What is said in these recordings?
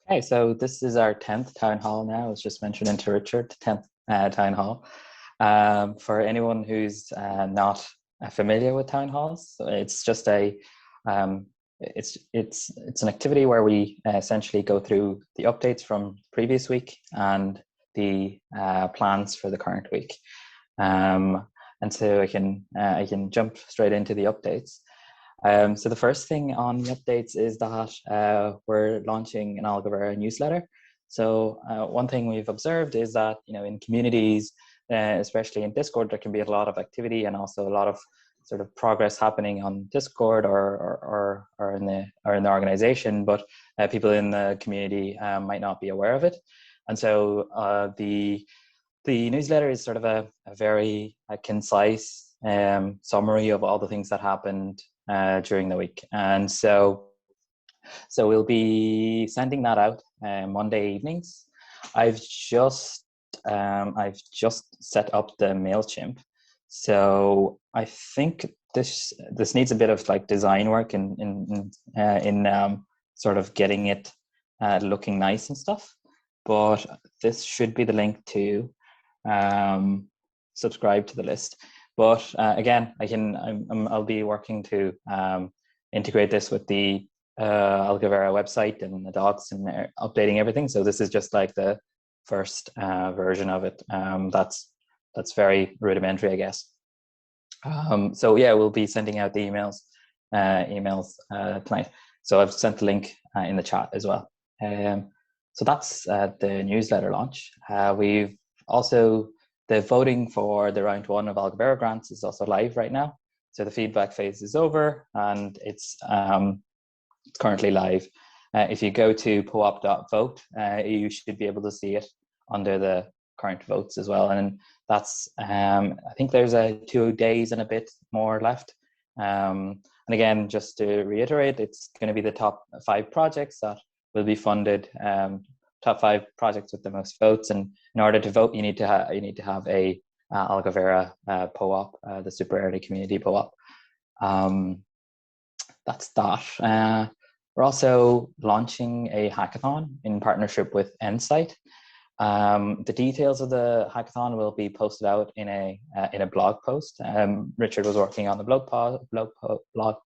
Okay, so this is our 10th town hall now. As just mentioned to Richard, 10th town hall. For anyone who's not familiar with town halls, so it's just um, it's an activity where we essentially go through the updates from the previous week and the plans for the current week. And so I can jump straight into the updates. So the first thing on the updates is that we're launching an Algovera newsletter. So one thing we've observed is that in communities, especially in Discord, there can be a lot of activity and also a lot of sort of progress happening on Discord or in the organization, but people in the community might not be aware of it. And so the newsletter is sort of a very concise summary of all the things that happened during the week. And so we'll be sending that out Monday evenings. I've just set up the MailChimp. So I think this needs a bit of like design work in sort of getting it looking nice and stuff. But this should be the link to subscribe to the list. But again, I'll be working to integrate this with the Algovera website and the docs and updating everything. So this is just like the first version of it. That's very rudimentary, I guess. So yeah, we'll be sending out the emails tonight. So I've sent the link in the chat as well. So that's the newsletter launch. We've also, the voting for the round 1 of Algovera grants is also live right now. So the feedback phase is over and it's currently live. If you go to poop.vote, you should be able to see it under the current votes as well. And that's, I think there's 2 days and a bit more left. And again, just to reiterate, it's going to be the top 5 projects that will be funded, top 5 projects with the most votes. And in order to vote, you need to have a Algovera POAP, the super early community POAP. That's that. We're also launching a hackathon in partnership with Insight. The details of the hackathon will be posted out in a blog post. Richard was working on the blog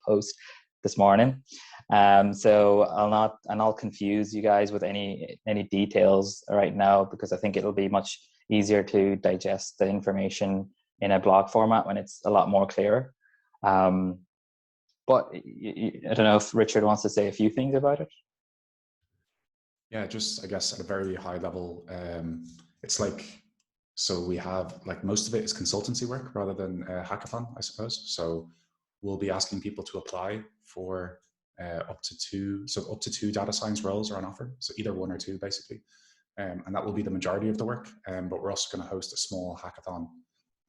post this morning. So I'll confuse you guys with any details right now, because I think it'll be much easier to digest the information in a blog format when it's a lot more clearer. But I don't know if Richard wants to say a few things about it. Yeah, just I guess at a very high level, it's like, so we have like most of it is consultancy work rather than a hackathon, I suppose. So we'll be asking people to apply for up to 2 data science roles are on offer. So either 1 or 2 basically. And that will be the majority of the work. But we're also going to host a small hackathon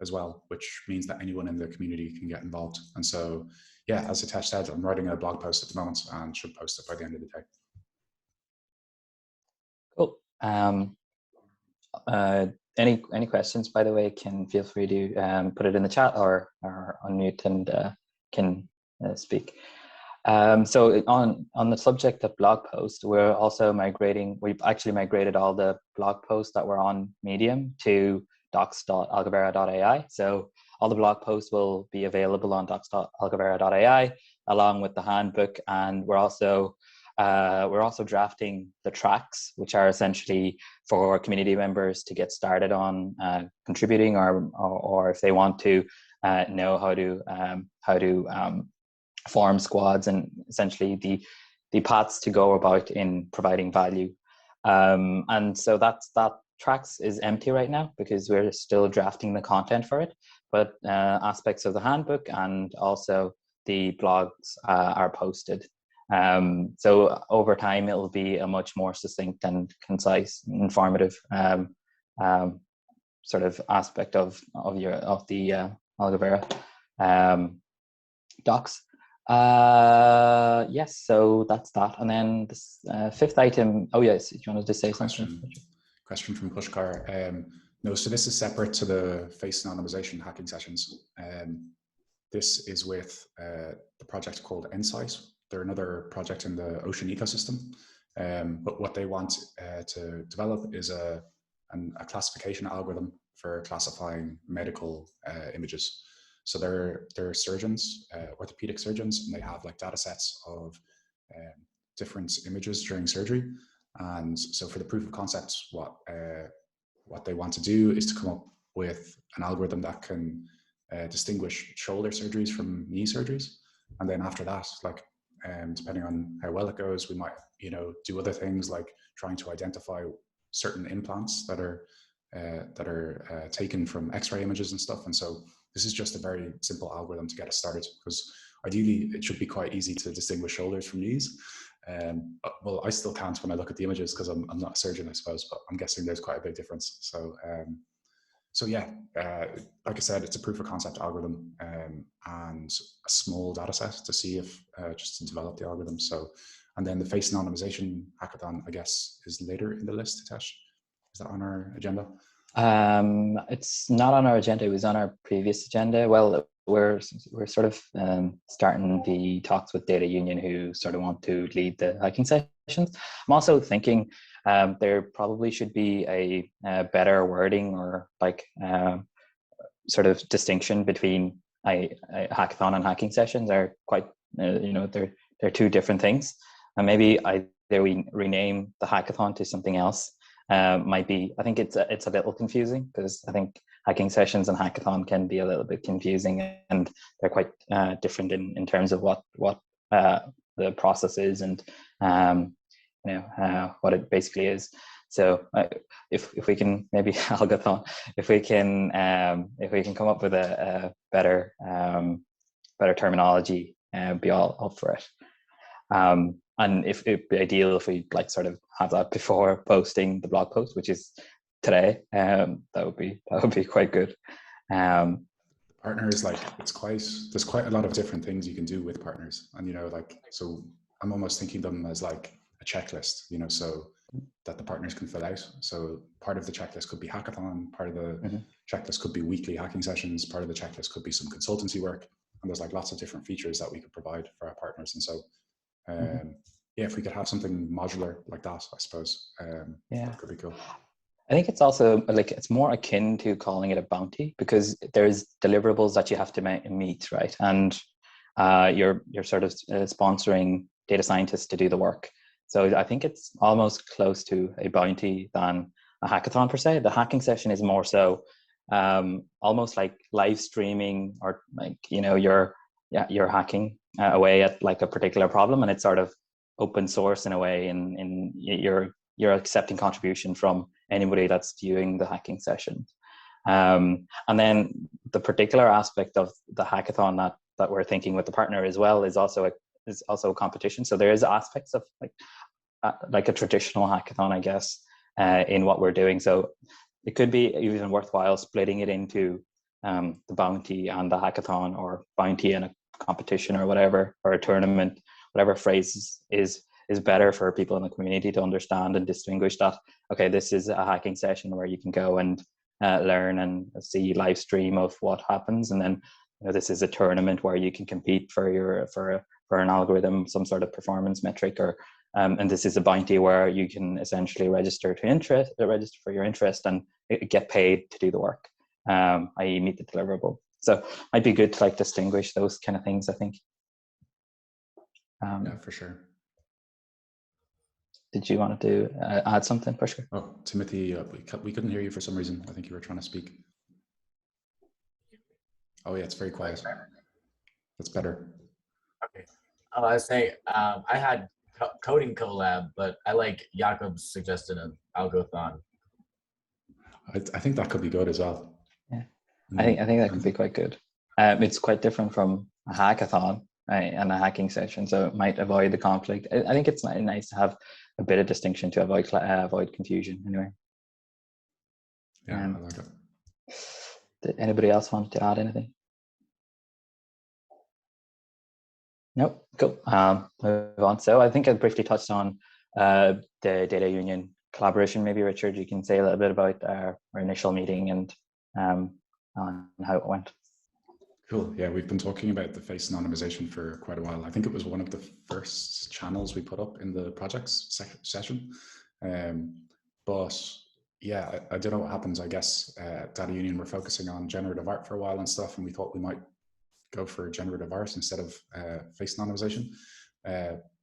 as well, which means that anyone in the community can get involved. And so, yeah, as Hitesh said, I'm writing a blog post at the moment and should post it by the end of the day. Cool. Any questions, by the way, can feel free to put it in the chat or unmute and can speak. So on the subject of blog post, we're also we've actually migrated all the blog posts that were on Medium to docs.algovera.ai. So all the blog posts will be available on docs.algovera.ai along with the handbook, and we're also drafting the tracks, which are essentially for community members to get started on contributing, or if they want to know how to form squads, and essentially the paths to go about in providing value. And so that tracks is empty right now because we're still drafting the content for it, but aspects of the handbook and also the blogs are posted. So over time, it'll be a much more succinct and concise, informative sort of aspect of the Algovera docs. Yes, so that's that. And then this 5th item. Oh yes, you wanted to say something? Question from Pushkar. No, so this is separate to the face anonymization hacking sessions. This is with the project called Insight. They're another project in the Ocean ecosystem. But what they want to develop is a classification algorithm for classifying medical images. So they're surgeons, orthopedic surgeons, and they have like data sets of different images during surgery. And so for the proof of concept, what they want to do is to come up with an algorithm that can distinguish shoulder surgeries from knee surgeries. And then after that, like depending on how well it goes, we might, do other things like trying to identify certain implants that are taken from X-ray images and stuff. And so this is just a very simple algorithm to get us started, because ideally it should be quite easy to distinguish shoulders from knees. Well, I still can't when I look at the images because I'm not a surgeon, I suppose, but I'm guessing there's quite a big difference. So yeah, like I said, it's a proof of concept algorithm and a small data set to see if, just to develop the algorithm. So, and then the face anonymization hackathon, I guess, is later in the list, Hitesh. Is that on our agenda? It's not on our agenda. It was on our previous agenda. Well, we're sort of starting the talks with DataUnion, who sort of want to lead the hacking sessions. I'm also thinking there probably should be a better wording or like sort of distinction between a hackathon and hacking sessions. Are quite they're two different things, and maybe either we rename the hackathon to something else. Might be. I think it's a little confusing, because I think hacking sessions and hackathon can be a little bit confusing, and they're quite different in terms of what the process is and what it basically is. So if we can maybe hackathon, if we can come up with a better terminology, be all up for it. And if it'd be ideal if we like sort of have that before posting the blog post, which is today, that would be quite good. Partners, like there's quite a lot of different things you can do with partners, and so I'm almost thinking them as like a checklist, so that the partners can fill out. So part of the checklist could be hackathon, part of the checklist could be weekly hacking sessions, part of the checklist could be some consultancy work, and there's like lots of different features that we could provide for our partners. And so yeah, if we could have something modular like that, I suppose, that could be cool. I think it's also like it's more akin to calling it a bounty, because there's deliverables that you have to meet, right? And you're sort of sponsoring data scientists to do the work. So I think it's almost close to a bounty than a hackathon per se. The hacking session is more so almost like live streaming, or like you're hacking away at like a particular problem, and it's sort of open source in a way, and you're accepting contribution from anybody that's viewing the hacking session. And then the particular aspect of the hackathon that we're thinking with the partner as well is also a competition. So there is aspects of like a traditional hackathon, I guess, in what we're doing. So it could be even worthwhile splitting it into the bounty and the hackathon, or bounty and a competition, or whatever, or a tournament, whatever phrase is better for people in the community to understand and distinguish that, okay, this is a hacking session where you can go and learn and see live stream of what happens, and then this is a tournament where you can compete for an algorithm, some sort of performance metric, or and this is a bounty where you can essentially register for your interest and get paid to do the work, i.e. meet the deliverable. So it might be good to like distinguish those kind of things, I think. Yeah, for sure. Did you want to add something, for sure? Oh, Timothy, we couldn't hear you for some reason. I think you were trying to speak. Oh yeah, it's very quiet. That's better. Okay. I was saying, I had coding collab, but I like Jakob's suggested an algothon. I think that could be good as well. Yeah, I think that could be quite good. It's quite different from a hackathon and a hacking session, so it might avoid the conflict. I think it's nice to have a bit of distinction to avoid confusion. Anyway. Yeah, I like it. Did anybody else want to add anything? Nope. Cool. Move on. So I think I briefly touched on the DataUnion collaboration. Maybe Richard, you can say a little bit about our initial meeting and on how it went. Cool. Yeah, we've been talking about the face anonymization for quite a while. I think it was one of the first channels we put up in the projects session. But yeah, I don't know what happens. I guess DataUnion were focusing on generative art for a while and stuff, and we thought we might go for generative art instead of face anonymization.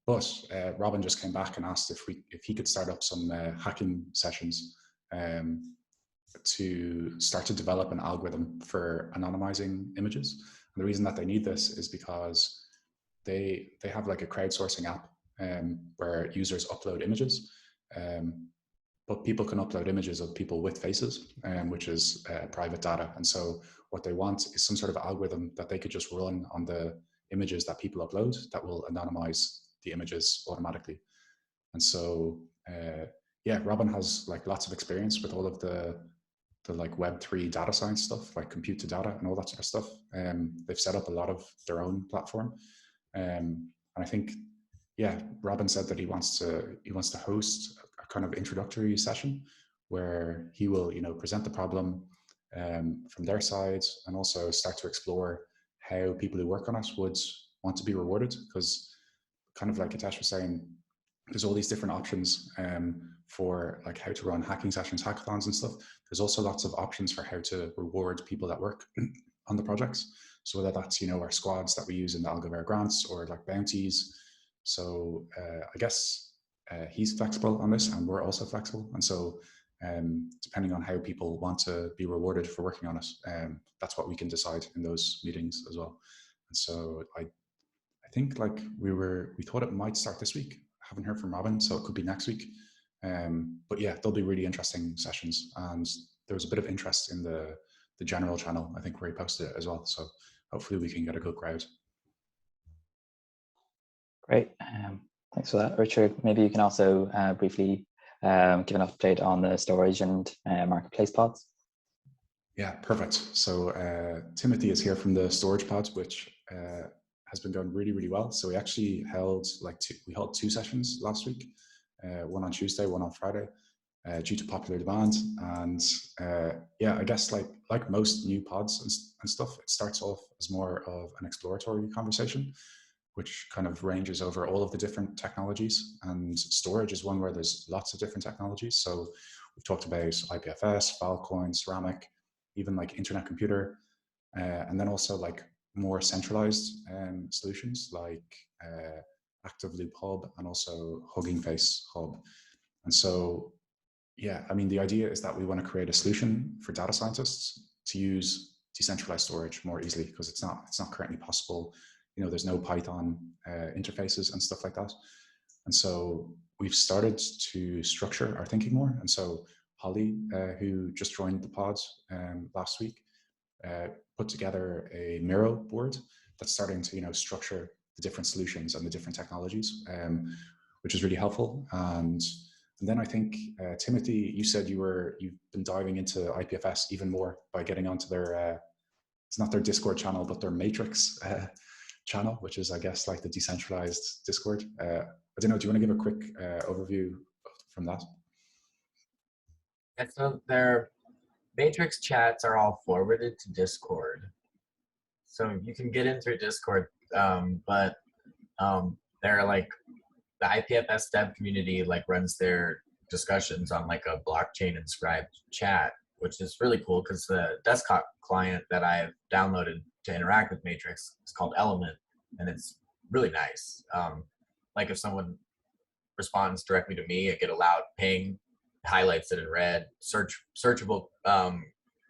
But Robin just came back and asked if he could start up some hacking sessions to start to develop an algorithm for anonymizing images. And the reason that they need this is because they have like a crowdsourcing app where users upload images, but people can upload images of people with faces, which is private data. And so what they want is some sort of algorithm that they could just run on the images that people upload that will anonymize the images automatically. And so, yeah, Robin has like lots of experience with all of the like Web3 data science stuff, like compute to data and all that sort of stuff. They've set up a lot of their own platform. And I think, yeah, Robin said that he wants to host a kind of introductory session where he will, present the problem from their side and also start to explore how people who work on it would want to be rewarded. Because kind of like Hitesh was saying, there's all these different options for like how to run hacking sessions, hackathons and stuff. There's also lots of options for how to reward people that work on the projects. So whether that's, our squads that we use in the Algovera grants or like bounties. So I guess he's flexible on this and we're also flexible. And so depending on how people want to be rewarded for working on it, that's what we can decide in those meetings as well. And so I think like we thought it might start this week. I haven't heard from Robin, so it could be next week. But yeah, there'll be really interesting sessions, and there was a bit of interest in the general channel, I think, where he posted it as well. So hopefully we can get a good crowd. Great. Thanks for that, Richard. Maybe you can also briefly give an update on the storage and marketplace pods. Yeah, perfect. So Timothy is here from the storage pod, which has been going really, really well. So we actually held two sessions last week, one on Tuesday, one on Friday, due to popular demand. And yeah, I guess like most new pods and stuff, it starts off as more of an exploratory conversation, which kind of ranges over all of the different technologies. And storage is one where there's lots of different technologies. So we've talked about IPFS, Filecoin, Ceramic, even like Internet Computer, and then also like more centralized solutions like Active Loop Hub and also Hugging Face Hub. And so, yeah, I mean, the idea is that we want to create a solution for data scientists to use decentralized storage more easily, because it's not currently possible. There's no Python interfaces and stuff like that. And so we've started to structure our thinking more. And so Holly, who just joined the pod last week, put together a Miro board that's starting to structure the different solutions and the different technologies, which is really helpful. And then I think Timothy, you said you've been diving into IPFS even more by getting onto their it's not their Discord channel, but their Matrix channel, which is, I guess, like the decentralized Discord. I don't know, do you want to give a quick overview from that? And so their Matrix chats are all forwarded to Discord. So you can get in through Discord, but they're like, the IPFS dev community like runs their discussions on like a blockchain inscribed chat, which is really cool because the desktop client that I've downloaded to interact with Matrix is called Element, and it's really nice. Like if someone responds directly to me, I get a loud ping, highlights it in red, searchable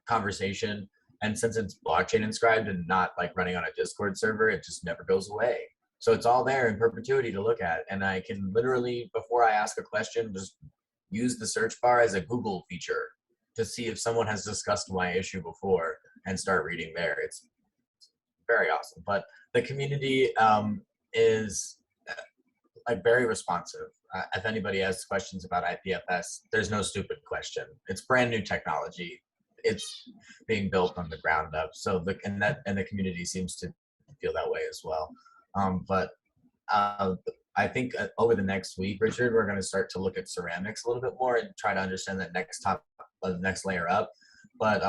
conversation. And since it's blockchain inscribed and not like running on a Discord server, it just never goes away. So it's all there in perpetuity to look at. And I can literally, before I ask a question, just use the search bar as a Google feature to see if someone has discussed my issue before and start reading there. It's very awesome. But the community is like very responsive. If anybody has questions about IPFS, there's no stupid question. It's brand new technology. It's being built from the ground up. So the community seems to feel that way as well. But I think over the next week, Richard, we're going to start to look at ceramics a little bit more and try to understand that next layer up. But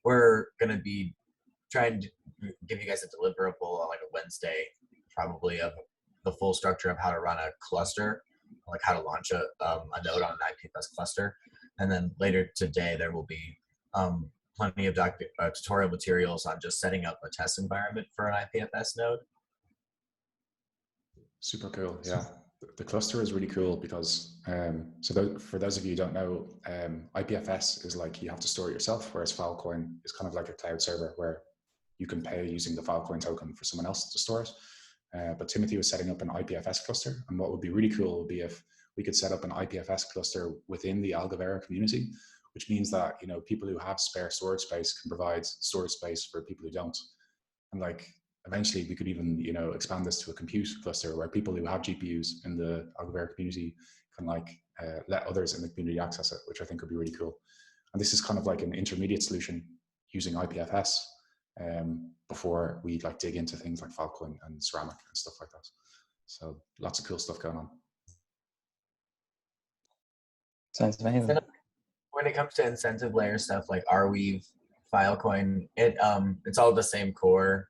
we're going to be trying give you guys a deliverable on like a Wednesday, probably, of the full structure of how to run a cluster, like how to launch a node on an IPFS cluster. And then later today, there will be plenty of tutorial materials on just setting up a test environment for an IPFS node. Super cool. Yeah, the cluster is really cool because for those of you who don't know, IPFS is like you have to store it yourself, whereas Filecoin is kind of like a cloud server where you can pay using the Filecoin token for someone else to store it. But Timothy was setting up an IPFS cluster, and what would be really cool would be if we could set up an IPFS cluster within the Algovera community, which means that, you know, people who have spare storage space can provide storage space for people who don't. And like eventually we could even, you know, expand this to a compute cluster where people who have GPUs in the Algovera community can like let others in the community access it, which I think would be really cool. And this is kind of like an intermediate solution using IPFS before we like dig into things like Filecoin and Ceramic and stuff like that. So lots of cool stuff going on. Sounds amazing. When it comes to incentive layer stuff like Arweave, Filecoin, it's all the same core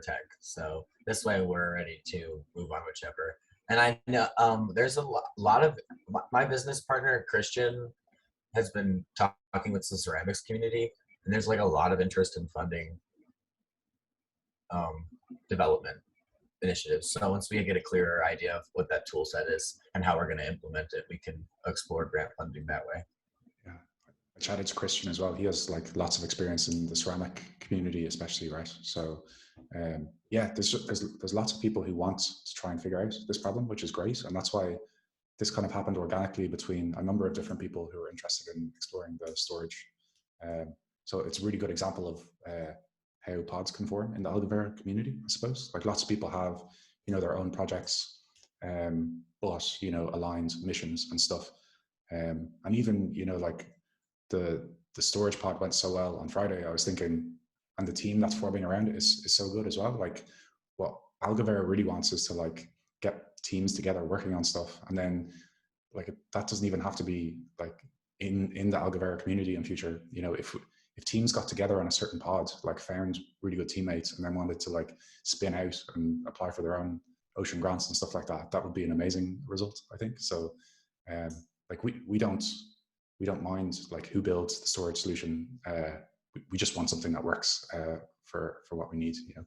tech. So this way we're ready to move on whichever. And I know there's a lot of my business partner Christian has been talking with the ceramics community, and there's like a lot of interest in funding development initiatives. So once we get a clearer idea of what that tool set is and how we're going to implement it, we can explore grant funding that way. Yeah, I chatted to Christian as well. He has like lots of experience in the ceramic community, especially, right? So yeah, there's lots of people who want to try and figure out this problem, which is great, and that's why this kind of happened organically between a number of different people who are interested in exploring the storage. So it's a really good example of how pods can form in the Algovera community, I suppose. Like lots of people have, you know, their own projects, but, you know, aligned missions and stuff. And even, you know, like the storage pod went so well on Friday, I was thinking, and the team that's forming around it is so good as well. Like what Algovera really wants is to like get teams together working on stuff. And then like that doesn't even have to be like in the Algovera community in future. You know, if teams got together on a certain pod, like found really good teammates and then wanted to like spin out and apply for their own ocean grants and stuff like that, that would be an amazing result, I think. So like we don't mind like who builds the storage solution. We just want something that works for what we need, you know.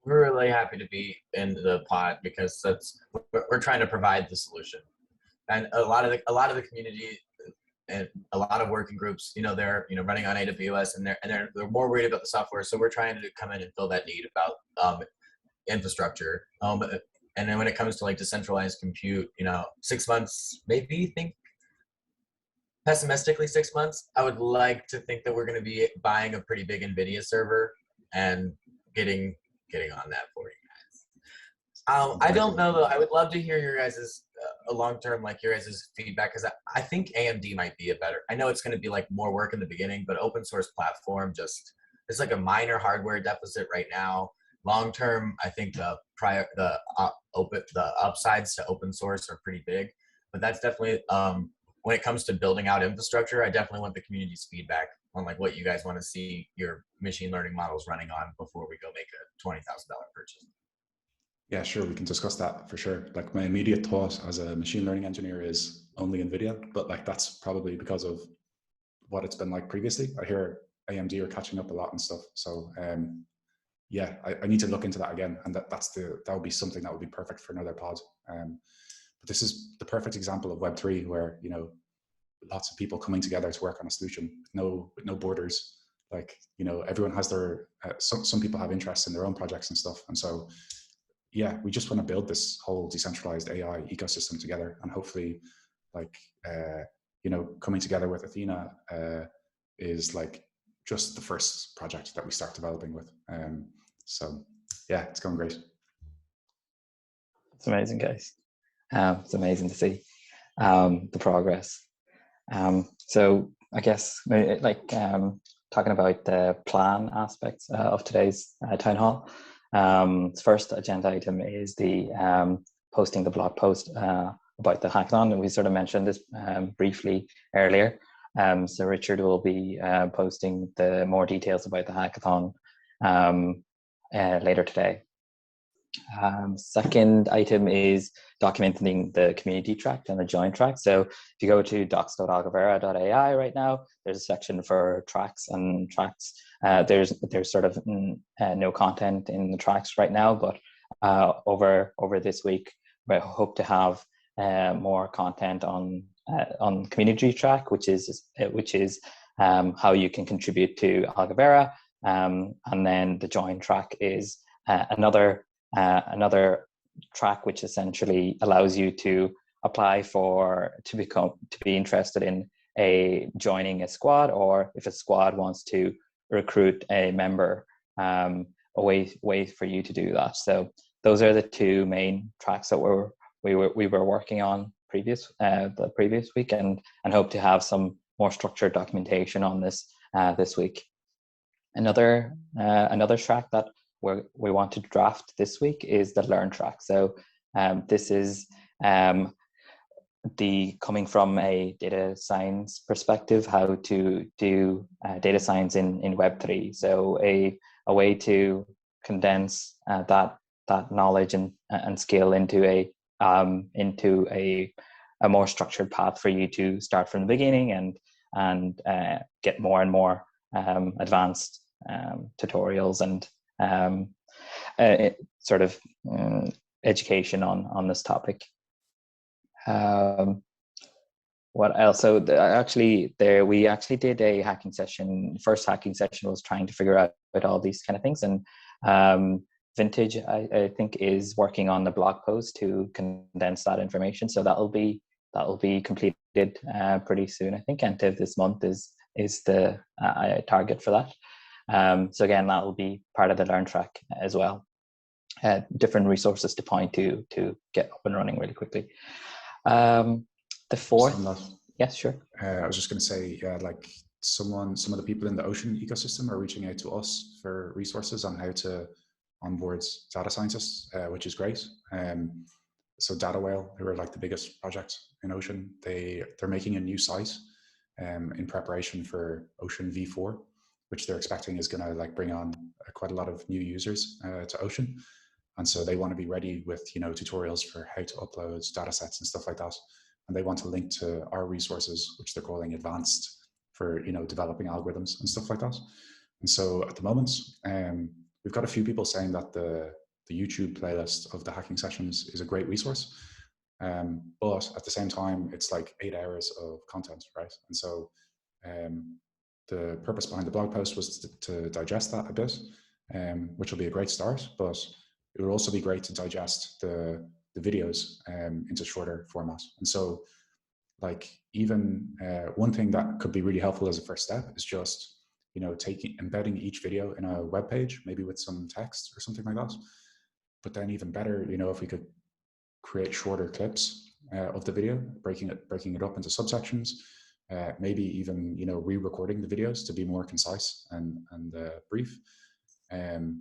We're really happy to be in the pod because we're trying to provide the solution, and a lot of the community and a lot of working groups, you know, they're, you know, running on AWS and they're more worried about the software. So we're trying to come in and fill that need about infrastructure. And then when it comes to like decentralized compute, you know, 6 months, maybe think pessimistically 6 months. I would like to think that we're going to be buying a pretty big NVIDIA server and getting on that for you guys. I don't know though. I would love to hear your guys' long-term, like your guys' feedback, because I think AMD might be a better, I know it's going to be like more work in the beginning, but open source platform just, it's like a minor hardware deficit right now. Long-term, I think the upsides to open source are pretty big, but that's definitely, when it comes to building out infrastructure, I definitely want the community's feedback on like what you guys want to see your machine learning models running on before we go make a $20,000 purchase. Yeah, sure. We can discuss that for sure. Like my immediate thought as a machine learning engineer is only NVIDIA, but like that's probably because of what it's been like previously. I hear AMD are catching up a lot and stuff. So yeah, I need to look into that again. And that would be something that would be perfect for another pod. But this is the perfect example of Web3 where, you know, lots of people coming together to work on a solution with no borders. Like, you know, everyone has their, some people have interests in their own projects and stuff. And so, yeah, we just want to build this whole decentralized AI ecosystem together, and hopefully, like, you know, coming together with Athena is like just the first project that we start developing with. So, yeah, it's going great. It's amazing, guys. It's amazing to see the progress. So I guess like talking about the plan aspects of today's town hall. First agenda item is the posting the blog post about the hackathon, and we sort of mentioned this briefly earlier. So Richard will be posting the more details about the hackathon later today. Second item is documenting the community track and the join track. So if you go to docs.algovera.ai right now, there's a section for tracks and tracks. There's sort of no content in the tracks right now, but over this week, we hope to have more content on community track, which is how you can contribute to Algovera, and then the join track is another track which essentially allows you to apply to be interested in joining a squad, or if a squad wants to recruit a member, a way for you to do that. So those are the two main tracks that we were working on the previous week, and hope to have some more structured documentation on this this week. Another track that we want to draft this week is the learn track. So this is coming from a data science perspective, how to do data science in Web3. So a way to condense that knowledge and skill into a more structured path for you to start from the beginning and get more and more advanced tutorials and sort of education on this topic. What else? So we actually did a hacking session. First hacking session was trying to figure out all these kind of things, and Vintage, I think, is working on the blog post to condense that information. So that'll be completed pretty soon. I think end of this month is the target for that. So again, that will be part of the learn track as well. Different resources to point to get up and running really quickly. The fourth, yes, sure. I was just going to say, like some of the people in the Ocean ecosystem are reaching out to us for resources on how to onboard data scientists, which is great. So Data Whale, who are like the biggest project in Ocean, they're making a new site in preparation for Ocean V4, which they're expecting is going to like bring on quite a lot of new users to Ocean. And so they want to be ready with, tutorials for how to upload data sets and stuff like that. And they want to link to our resources, which they're calling advanced, for, developing algorithms and stuff like that. And so at the moment, we've got a few people saying that the YouTube playlist of the hacking sessions is a great resource. But at the same time, it's like 8 hours of content, right? And so the purpose behind the blog post was to digest that a bit, which will be a great start, but it would also be great to digest the videos into shorter formats. And so like even one thing that could be really helpful as a first step is just, embedding each video in a web page, maybe with some text or something like that. But then even better, if we could create shorter clips of the video, breaking it up into subsections, maybe even, re-recording the videos to be more concise and brief. And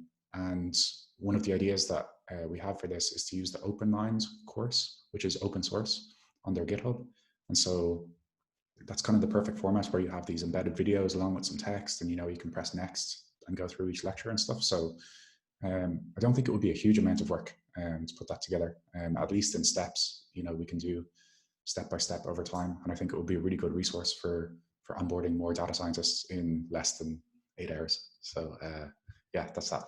one of the ideas that we have for this is to use the Open Minds course, which is open source on their GitHub. And so that's kind of the perfect format where you have these embedded videos along with some text, and, you can press next and go through each lecture and stuff. So I don't think it would be a huge amount of work to put that together, at least in steps. We can do step by step over time. And I think it would be a really good resource for onboarding more data scientists in less than 8 hours. So yeah, that's that.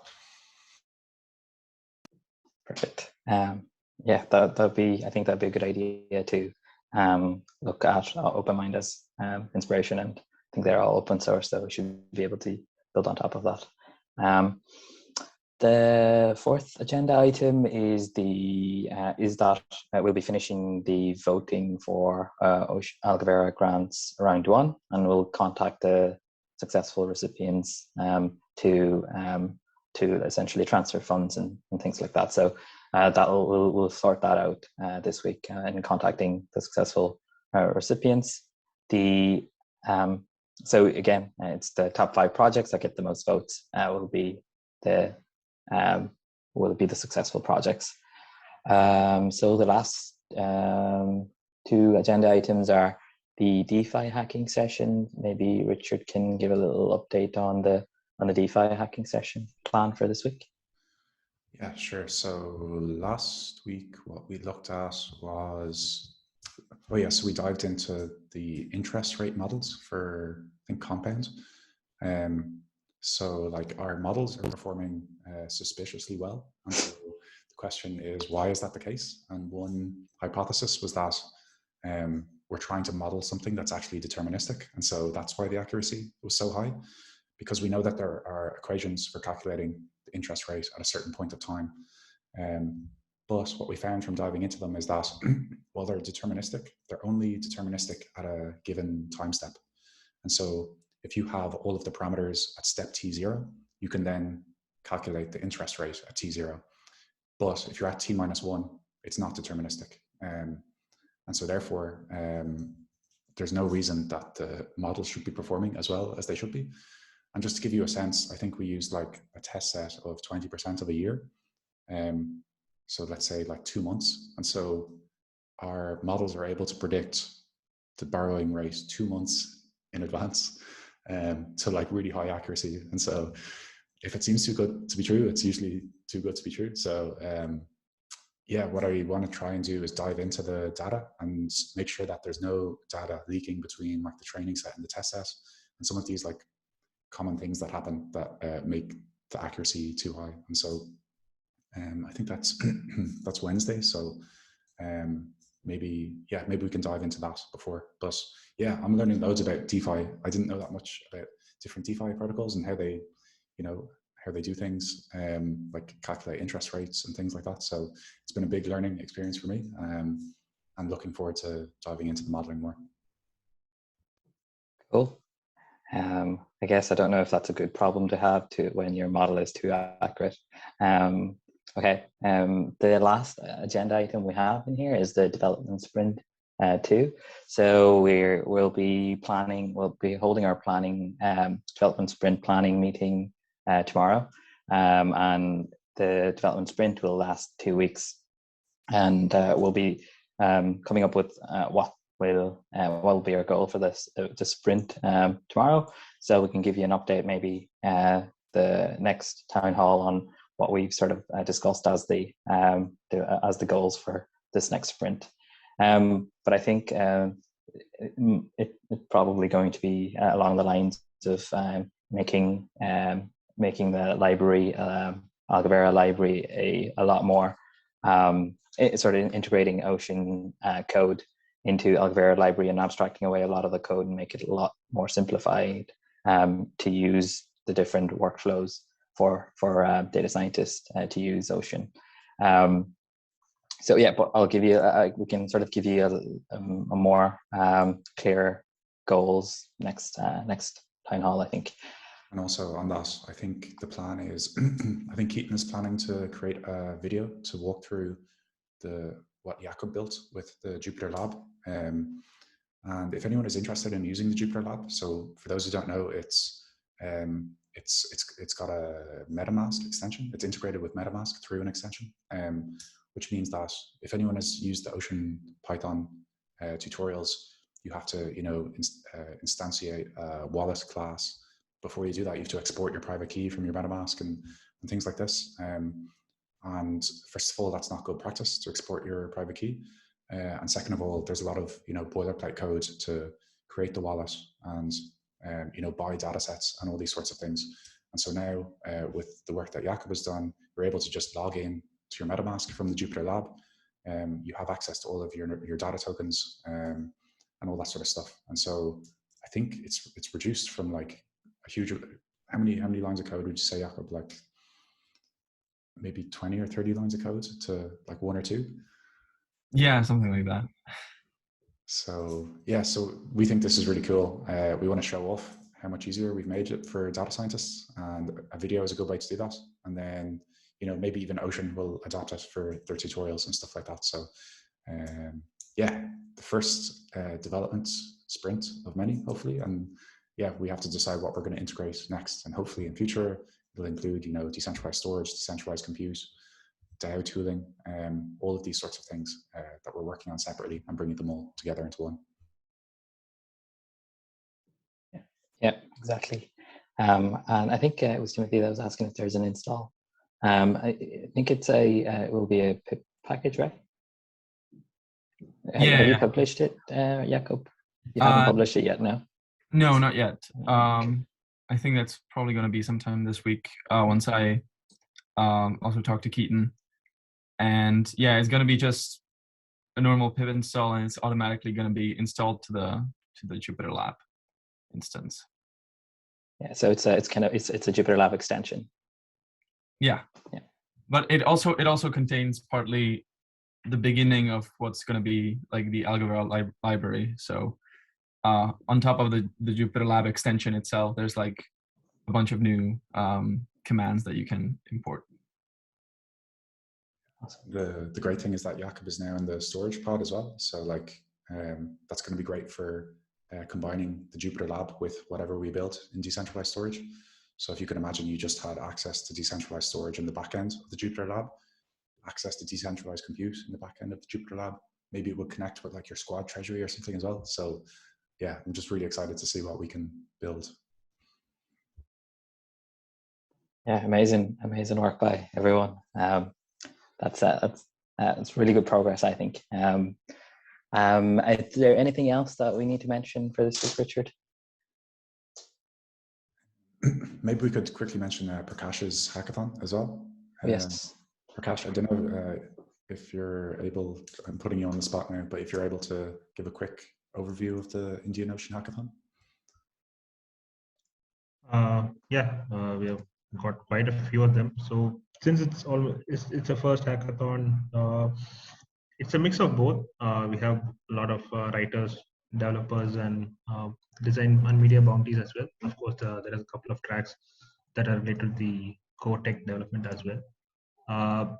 Perfect. Yeah, that'd be a good idea to look at OpenMind as inspiration, and I think they're all open source, so we should be able to build on top of that. The fourth agenda item is that we'll be finishing the voting for Algovera Grants Round 1, and we'll contact the successful recipients to essentially transfer funds and things like that. So we'll sort that out this week in contacting the successful recipients. So again, it's the top 5 projects that get the most votes will be the successful projects. So the last 2 agenda items are the DeFi hacking session. Maybe Richard can give a little update on the DeFi hacking session plan for this week. Yeah, sure. So last week, what we looked at was, oh yeah, so we dived into the interest rate models for, I think, compound. So like our models are performing suspiciously well. And so the question is, why is that the case? And one hypothesis was that we're trying to model something that's actually deterministic. And so that's why the accuracy was so high, because we know that there are equations for calculating the interest rate at a certain point of time. But what we found from diving into them is that while they're deterministic, they're only deterministic at a given time step. And so if you have all of the parameters at step t0, you can then calculate the interest rate at t0. But if you're at t-1, it's not deterministic. And so therefore, there's no reason that the models should be performing as well as they should be. And just to give you a sense, I think we used like a test set of 20% of a year. So let's say like 2 months. And so our models are able to predict the borrowing rate 2 months in advance to like really high accuracy. And so if it seems too good to be true, it's usually too good to be true. So yeah, what I want to try and do is dive into the data and make sure that there's no data leaking between like the training set and the test set. And some of these like common things that happen that make the accuracy too high. And so I think that's that's Wednesday. So maybe we can dive into that before. But yeah, I'm learning loads about DeFi. I didn't know that much about different DeFi protocols and how they, how they do things, like calculate interest rates and things like that. So it's been a big learning experience for me. I'm looking forward to diving into the modeling more. Cool. I guess I don't know if that's a good problem to have when your model is too accurate. Okay. The last agenda item we have in here is the development sprint 2. So we'll be holding our planning development sprint planning meeting tomorrow, and the development sprint will last 2 weeks, and we'll be coming up with what will be our goal for this the sprint tomorrow, so we can give you an update maybe the next town hall on what we've sort of discussed as the goals for this next sprint. But I think it's probably going to be along the lines of making the library, Algovera library, a lot more sort of integrating Ocean code into Algovera library and abstracting away a lot of the code and make it a lot more simplified to use the different workflows for data scientists to use Ocean. So yeah, but I'll give you, we can sort of give you a more clear goals next town hall, I think. And also on that, I think the plan is, I think Keaton is planning to create a video to walk through what A.O.B built with the Jupyter Lab. And if anyone is interested in using the Jupyter Lab, so for those who don't know, it's got a MetaMask extension. It's integrated with MetaMask through an extension, which means that if anyone has used the Ocean Python tutorials, you have to, instantiate a wallet class. Before you do that, you have to export your private key from your MetaMask and things like this. And first of all, that's not good practice to export your private key. And second of all, there's a lot of boilerplate code to create the wallet and buy data sets and all these sorts of things. And so now with the work that A.O.B has done, you're able to just log in to your MetaMask from the Jupyter Lab. You have access to all of your data tokens and all that sort of stuff. And so I think it's reduced from like a huge, how many lines of code would you say, A.O.B? Like maybe 20 or 30 lines of code to like 1 or 2? Yeah, something like that. So yeah, so we think this is really cool. We want to show off how much easier we've made it for data scientists, and a video is a good way to do that. And then, maybe even Ocean will adopt it for their tutorials and stuff like that. So yeah, the first development sprint of many, hopefully. And yeah, we have to decide what we're going to integrate next. And hopefully in future, it'll include, decentralized storage, decentralized compute, DAO tooling, all of these sorts of things that we're working on separately and bringing them all together into one. Yeah, exactly. And I think it was Timothy that was asking if there's an install. I think it's it will be a pip package, right? Have you published it, Jakob? You haven't published it yet, no? No, not yet. I think that's probably going to be sometime this week once I also talk to Keaton. And yeah, it's going to be just a normal pip install, and it's automatically going to be installed to the Jupyter Lab instance. Yeah, so it's a Jupyter Lab extension. Yeah. But it also contains partly the beginning of what's going to be like the Algovera library. So on top of the Jupyter Lab extension itself, there's like a bunch of new commands that you can import. The great thing is that Jakob is now in the storage pod as well. So like that's going to be great for combining the Jupyter Lab with whatever we built in decentralized storage. So if you can imagine you just had access to decentralized storage in the back end of the Jupyter Lab, access to decentralized compute in the back end of the Jupyter Lab, maybe it would connect with like your squad treasury or something as well. So yeah, I'm just really excited to see what we can build. Yeah, amazing work by everyone. That's really good progress, I think. Is there anything else that we need to mention for this week, Richard? Maybe we could quickly mention Prakash's hackathon as well. Yes. Prakash, I don't know if you're able, I'm putting you on the spot now, but if you're able to give a quick overview of the Indian Ocean Hackathon. We have got quite a few of them. So since it's a first hackathon, it's a mix of both. We have a lot of writers, developers, and design and media bounties as well. Of course, there is a couple of tracks that are related to the core tech development as well. I'll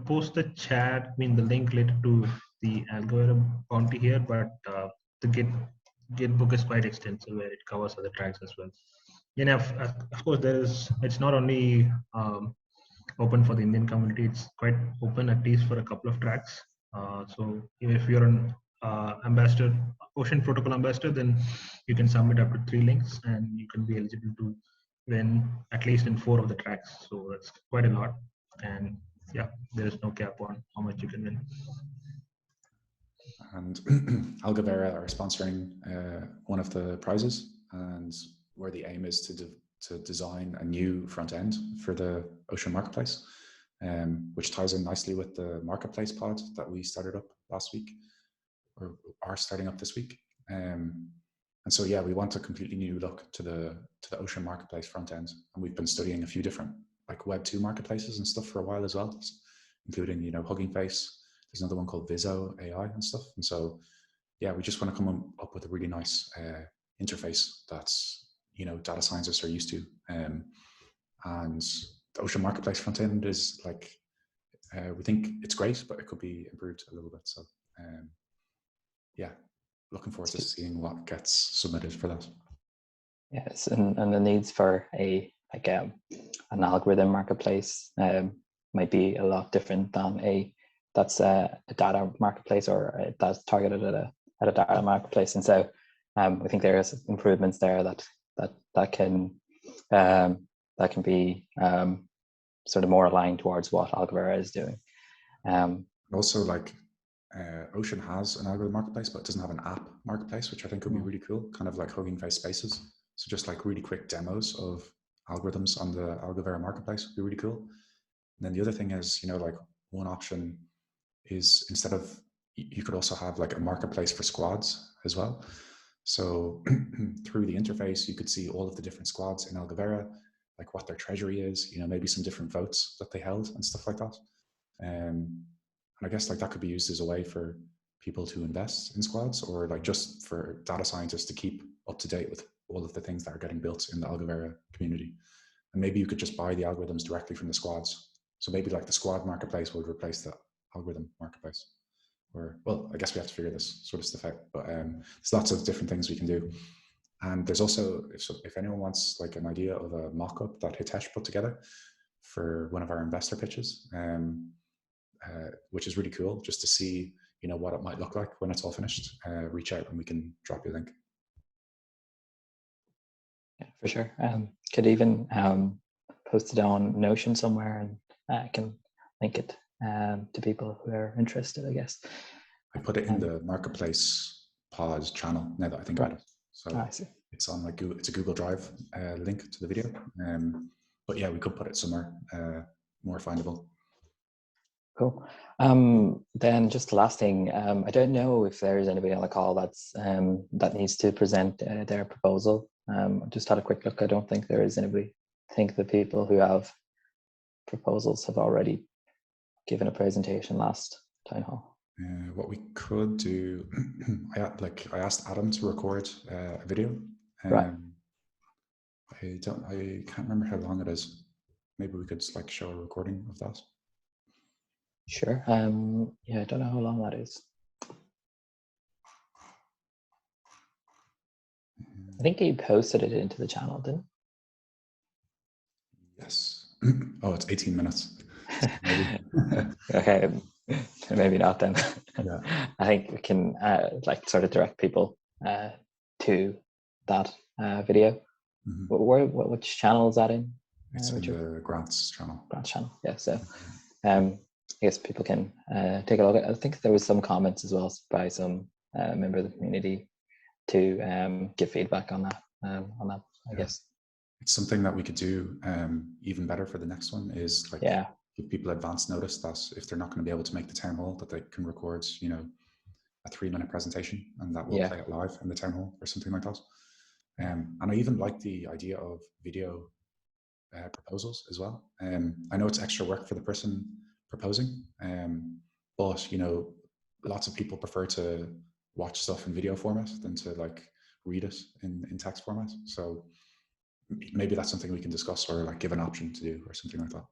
post the chat, the link related to the Algovera bounty here, but the Git book is quite extensive where it covers other tracks as well. And of course, it's not only open for the Indian community, it's quite open at least for a couple of tracks. So if you're an ambassador, Ocean Protocol ambassador, then you can submit up to 3 links and you can be eligible to win at least in 4 of the tracks. So that's quite a lot. And yeah, there is no cap on how much you can win. And Algovera are sponsoring one of the prizes, and where the aim is to design a new front end for the Ocean Marketplace, which ties in nicely with the Marketplace pod that we started up last week, or are starting up this week. And so, yeah, we want a completely new look to the Ocean Marketplace front end. And we've been studying a few different like Web2 marketplaces and stuff for a while as well, including, Hugging Face. There's another one called Viso AI and stuff. And so, yeah, we just want to come up with a really nice interface that's, data scientists are used to. And the Ocean Marketplace front end is like, we think it's great, but it could be improved a little bit. So, yeah, looking forward to seeing what gets submitted for that. Yes, and the needs for an algorithm marketplace might be a lot different than a data marketplace, or that's targeted at a data marketplace. And so I think there is improvements there that can be sort of more aligned towards what Algovera is doing. Also, like Ocean has an algorithm marketplace, but it doesn't have an app marketplace, which I think would be really cool, kind of like Hugging Face Spaces. So just like really quick demos of algorithms on the Algovera marketplace would be really cool. And then the other thing is, like one option is, instead of, you could also have like a marketplace for squads as well. So through the interface, you could see all of the different squads in Algovera, like what their treasury is, maybe some different votes that they held and stuff like that. And I guess like that could be used as a way for people to invest in squads, or like just for data scientists to keep up to date with all of the things that are getting built in the Algovera community. And maybe you could just buy the algorithms directly from the squads. So maybe like the squad marketplace would replace the algorithm marketplace. Or, well, I guess we have to figure this sort of stuff out, but there's lots of different things we can do. And there's also, if anyone wants like an idea of a mock-up that Hitesh put together for one of our investor pitches, which is really cool, just to see, what it might look like when it's all finished, reach out and we can drop you a link. Yeah, for sure. Could even post it on Notion somewhere, and I can link it to people who are interested, I guess. I put it in the Marketplace Pause channel now that I think about it. So I see. it's on like Google, it's a Google Drive link to the video. But yeah, we could put it somewhere more findable. Cool. Then just the last thing, I don't know if there is anybody on the call that's that needs to present their proposal. I just had a quick look. I don't think there is anybody. I think the people who have proposals have already given a presentation last town hall. What we could do, I asked Adam to record a video. Right. I can't remember how long it is. Maybe we could like show a recording of that. Sure. Yeah, I don't know how long that is. I think he posted it into the channel, didn't he? Yes. Oh, it's 18 minutes. Okay, maybe not then. Yeah. I think we can like sort of direct people to that video. Mm-hmm. Which channel is that in? It's in the grants channel. Grants channel, yeah. So I guess people can take a look at. I think there was some comments as well by some member of the community to give feedback on that. I guess it's something that we could do even better for the next one. Is like give people advance notice that if they're not going to be able to make the town hall, that they can record, you know, a 3-minute presentation, and that will play it live in the town hall or something like that. And I even like the idea of video proposals as well. I know it's extra work for the person proposing, but you know, lots of people prefer to watch stuff in video format than to like read it in text format. So maybe that's something we can discuss, or like give an option to do, or something like that.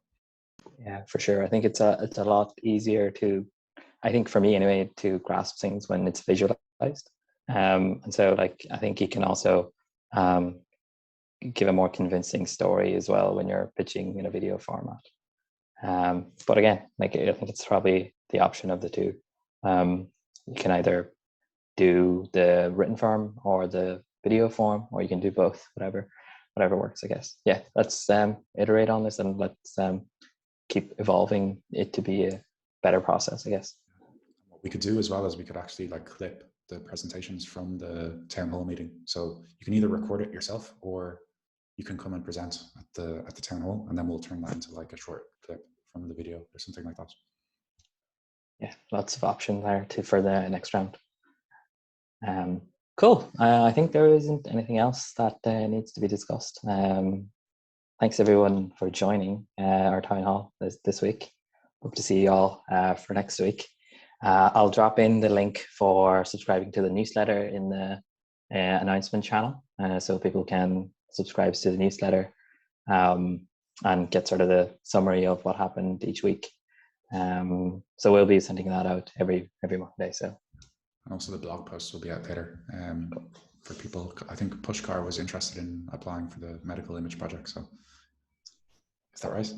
Yeah, for sure. I think it's a lot easier to, I think for me anyway, to grasp things when it's visualized. And so like I think you can also give a more convincing story as well when you're pitching in a video format. But again, like I think it's probably the option of the two. You can either do the written form or the video form, or you can do both, whatever works, I guess. Yeah, let's iterate on this, and let's keep evolving it to be a better process, I guess. What we could do as well is we could actually like clip the presentations from the town hall meeting. So you can either record it yourself, or you can come and present at the town hall, and then we'll turn that into like a short clip from the video or something like that. Yeah, lots of options there for the next round. Cool. I think there isn't anything else that needs to be discussed. Thanks everyone for joining our town hall this week. Hope to see you all for next week. I'll drop in the link for subscribing to the newsletter in the announcement channel, so people can subscribe to the newsletter and get sort of the summary of what happened each week. So we'll be sending that out every Monday. So. And also the blog posts will be out later for people. I think Pushkar was interested in applying for the medical image project. So is that right?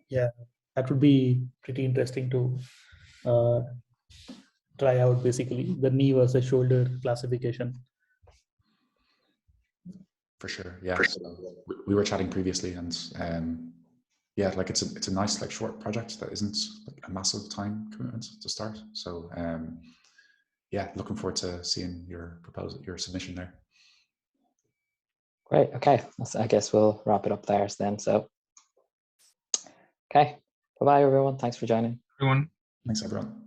Yeah, that would be pretty interesting to try out, basically the knee versus shoulder classification. For sure, yeah. So we were chatting previously, and yeah, like it's a nice like short project that isn't like a massive time commitment to start. So yeah, looking forward to seeing your submission there. Great. Okay, I guess we'll wrap it up there then. So okay, bye everyone. Thanks for joining. Everyone. Thanks everyone.